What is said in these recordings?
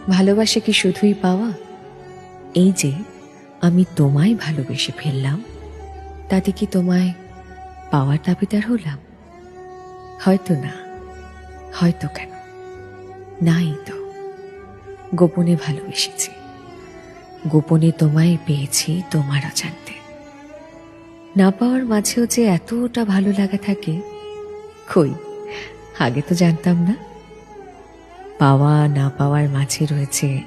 ভালোবাসা কি শুধুই পাওয়া? এই যে আমি তোমায় ভালোবেসে ফেললাম, তাতে কি তোমায় পাওয়ার দাবিদার হলাম? হয়তো না, হয়তো কেন, নাই তো। গোপনে ভালোবেসেছি, গোপনে তোমায় পেয়েছি তোমার অজান্তে। না পাওয়ার মাঝেও যে এতটা ভালো লাগা থাকে, কই আগে তো জানতাম না। পাওয়া না পাওয়ার মাঝে রয়েছে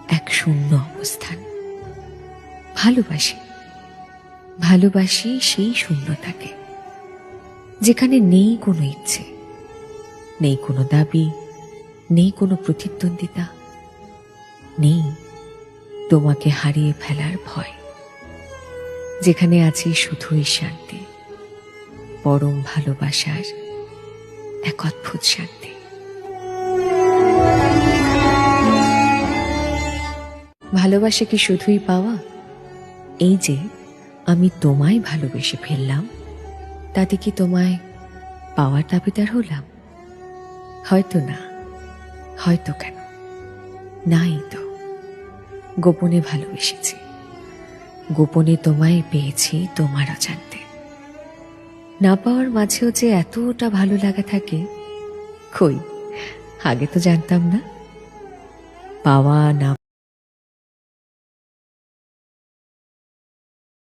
এক শূন্য অবস্থান। ভালোবাসি, ভালোবাসি সেই শূন্যতাকে, যেখানে নেই কোনো ইচ্ছে, নেই কোনো দাবি, নেই কোনো প্রতিদ্বন্দ্বিতা, নেই তোমাকে হারিয়ে ফেলার ভয়। যেখানে আছে শুধুই শান্তি, পরম ভালোবাসার এক অদ্ভুত শান্তি। ভালোবাসা কি শুধুই পাওয়া? এই যে আমি তোমায় ভালোবেসে ফেললাম, তাতে কি তোমায় পাওয়ার দাবিদার হলাম? হয়তো না, হয়তো কেন, নাই তো। গোপনে ভালোবেসেছি, গোপনে তোমায় পেয়েছি তোমার অজান্তে। না পাওয়ার মাঝেও যে এতটা ভালো লাগা থাকে, কই আগে তো জানতাম না। পাওয়া না